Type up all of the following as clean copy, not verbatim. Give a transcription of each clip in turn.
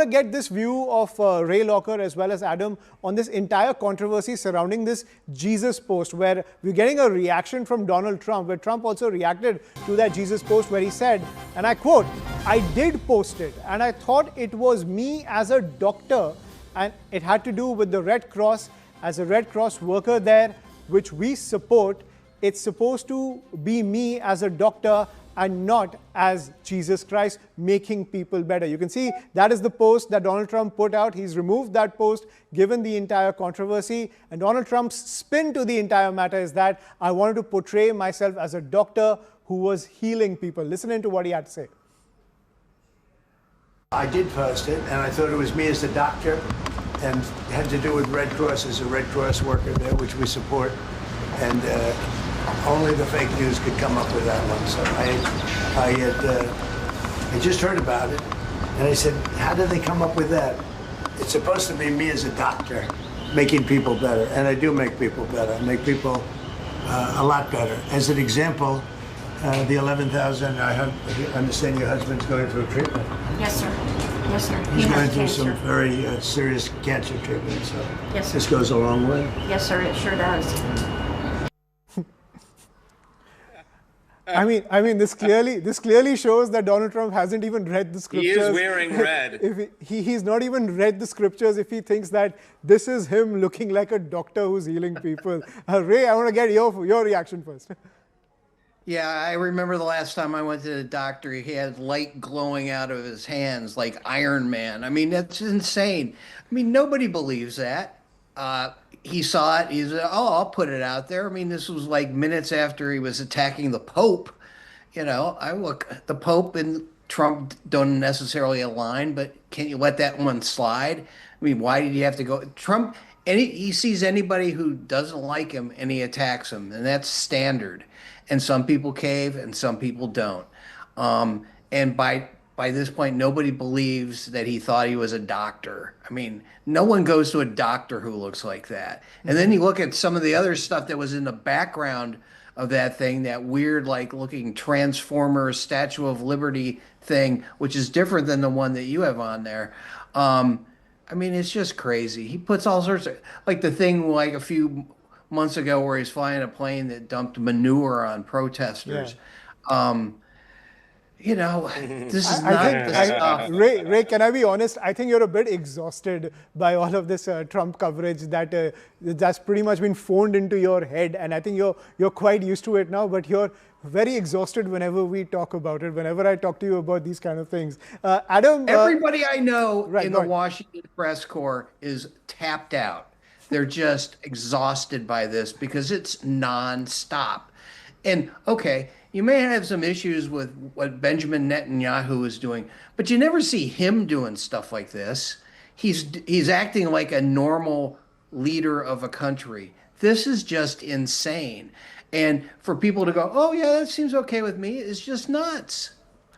to get this view of Ray Locker as well as Adam on this entire controversy surrounding this Jesus post, where we're getting a reaction from Donald Trump, where Trump also reacted to that Jesus post where he said, and I quote, "I did post it and I thought it was me as a doctor, and it had to do with the Red Cross. As a Red Cross worker there, which we support, it's supposed to be me as a doctor and not as Jesus Christ making people better." You can see that is the post that Donald Trump put out. He's removed that post given the entire controversy. And Donald Trump's spin to the entire matter is that I wanted to portray myself as a doctor who was healing people. Listen into what he had to say. I did post it, and I thought it was me as a doctor, and it had to do with Red Cross, as a Red Cross worker there, which we support. And only the fake news could come up with that one. So I just heard about it, and I said, how did they come up with that? It's supposed to be me as a doctor making people better, and I do make people better. I make people a lot better. As an example, the 11,000, I understand your husband's going through treatment. Yes, sir. Yes, sir. He's going through some very serious cancer treatment, so yes, sir. This goes a long way. Yes, sir, it sure does. I mean, this clearly shows that Donald Trump hasn't even read the scriptures. He is wearing red. If he's not even read the scriptures if he thinks that this is him looking like a doctor who's healing people. Ray, I want to get your reaction first. Yeah, I remember the last time I went to the doctor, he had light glowing out of his hands like Iron Man. I mean, that's insane. I mean, nobody believes that. He saw it. He said, "Oh, I'll put it out there." I mean, this was like minutes after he was attacking the Pope. You know, the Pope and Trump don't necessarily align, but can you let that one slide? I mean, why did you have to go? Trump, he sees anybody who doesn't like him and he attacks him, and that's standard. And some people cave and some people don't. And by this point, nobody believes that he thought he was a doctor. I mean, no one goes to a doctor who looks like that. And then you look at some of the other stuff that was in the background of that thing, that weird, like looking Transformers Statue of Liberty thing, which is different than the one that you have on there. I mean, it's just crazy. He puts all sorts of, like the thing like a few months ago where he's flying a plane that dumped manure on protesters. Yeah. You know, this is not the stuff. Ray, can I be honest? I think you're a bit exhausted by all of this Trump coverage that's pretty much been phoned into your head, and I think you're quite used to it now. But you're very exhausted whenever we talk about it. Whenever I talk to you about these kind of things, Adam. Everybody I know in the Washington press corps is tapped out. They're just exhausted by this because it's nonstop. And okay, you may have some issues with what Benjamin Netanyahu is doing, but you never see him doing stuff like this. He's acting like a normal leader of a country. This is just insane. And for people to go, "Oh yeah, that seems okay with me," is just nuts.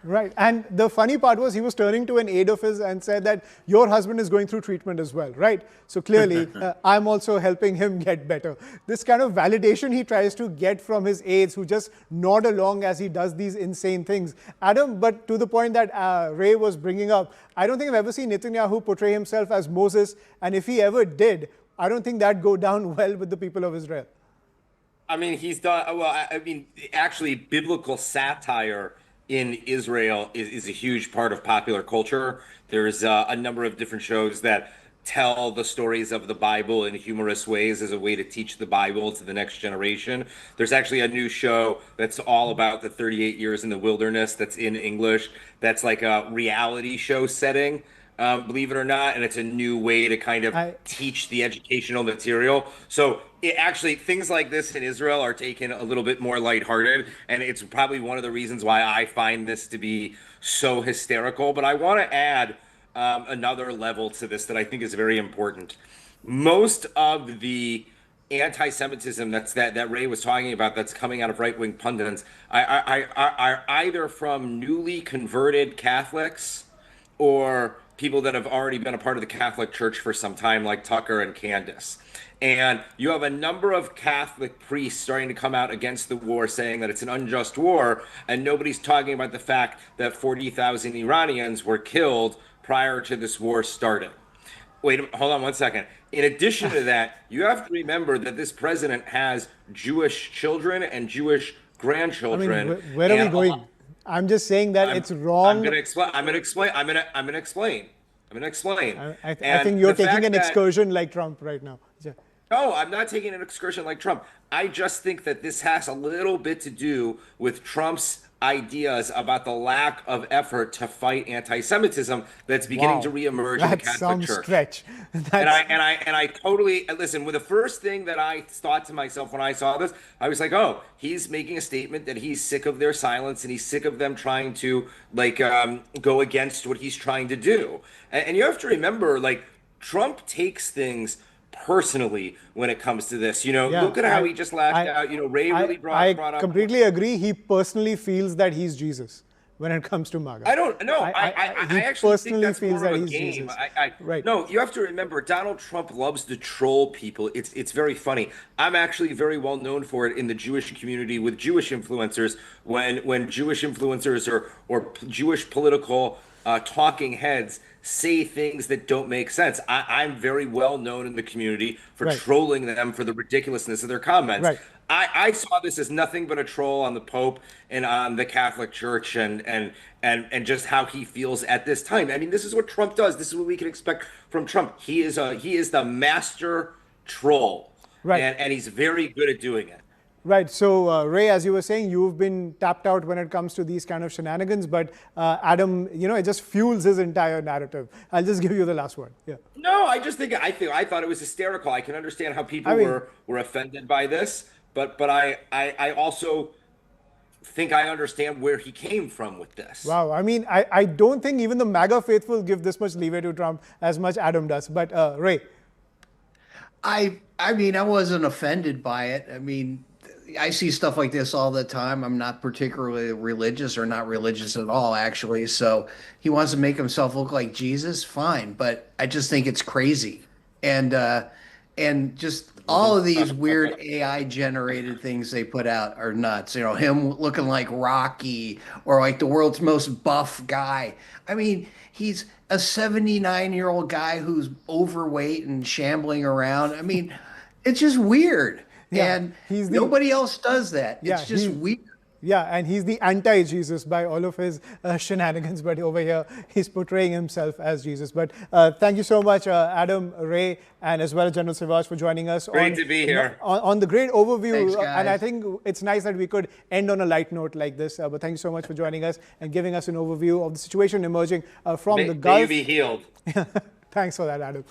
Right. And the funny part was he was turning to an aide of his and said that your husband is going through treatment as well, right? So clearly, I'm also helping him get better. This kind of validation he tries to get from his aides who just nod along as he does these insane things. Adam, but to the point that Ray was bringing up, I don't think I've ever seen Netanyahu portray himself as Moses. And if he ever did, I don't think that'd go down well with the people of Israel. I mean, he's done, well, I mean, actually, biblical satire in Israel is a huge part of popular culture. There's a number of different shows that tell the stories of the Bible in humorous ways as a way to teach the Bible to the next generation. There's actually a new show that's all about the 38 years in the wilderness that's in English. That's like a reality show setting, believe it or not. And it's a new way to kind of teach the educational material. So actually, things like this in Israel are taken a little bit more lighthearted, and it's probably one of the reasons why I find this to be so hysterical. But I want to add another level to this that I think is very important. Most of the anti-Semitism that Ray was talking about that's coming out of right-wing pundits are either from newly converted Catholics or people that have already been a part of the Catholic Church for some time, like Tucker and Candace. And you have a number of Catholic priests starting to come out against the war, saying that it's an unjust war, and nobody's talking about the fact that 40,000 Iranians were killed prior to this war starting. Wait, hold on one second. In addition to that, you have to remember that this president has Jewish children and Jewish grandchildren. Where are we and going? I'm just saying that it's wrong. I'm going to explain. I'm going to explain. I'm going to explain. I'm going to explain. I And think you're the taking fact an that- excursion like Trump right now. Yeah. No, I'm not taking an excursion like Trump. I just think that this has a little bit to do with Trump's ideas about the lack of effort to fight anti-Semitism that's beginning Wow. to reemerge in the That's Catholic some Church. stretch. And I totally listen. With the first thing that I thought to myself when I saw this, I was like, "Oh, he's making a statement that he's sick of their silence and he's sick of them trying to go against what he's trying to do." And you have to remember, like, Trump takes things personally when it comes to this. Yeah, Look at how he just lashed out. Ray really brought up. completely agree. He personally feels that he's Jesus when it comes to MAGA. I don't know. I he actually think personally that's feels more that of a he's game. Jesus. Right. No, you have to remember, Donald Trump loves to troll people. It's very funny. I'm actually very well known for it in the Jewish community with Jewish influencers. When Jewish influencers or Jewish political talking heads say things that don't make sense, I'm very well known in the community for Right. trolling them for the ridiculousness of their comments. Right. I saw this as nothing but a troll on the Pope and on the Catholic Church and just how he feels at this time. I mean, this is what Trump does. This is what we can expect from Trump. He is the master troll, Right. and he's very good at doing it. Right. So, Ray, as you were saying, you've been tapped out when it comes to these kind of shenanigans, but Adam, it just fuels his entire narrative. I'll just give you the last word. Yeah. No, I thought it was hysterical. I can understand how people were offended by this, but I also think I understand where he came from with this. Wow. I mean, I don't think even the MAGA faithful give this much leeway to Trump as much Adam does. But Ray. I mean, I wasn't offended by it. I mean, I see stuff like this all the time. I'm not particularly religious or not religious at all, actually. So he wants to make himself look like Jesus, fine. But I just think it's crazy. And just all of these weird AI generated things they put out are nuts. Him looking like Rocky or like the world's most buff guy. I mean, he's a 79-year-old guy who's overweight and shambling around. I mean, it's just weird. Yeah, and he's nobody else does that. Yeah, it's just weird. Yeah, and he's the anti-Jesus by all of his shenanigans, but over here he's portraying himself as Jesus. But thank you so much, Adam, Ray, and as well as General Savage for joining us. Great to be here. On the great overview. Thanks, guys. And I think it's nice that we could end on a light note like this. But thank you so much for joining us and giving us an overview of the situation emerging from the Gulf. May you be healed. Thanks for that, Adam.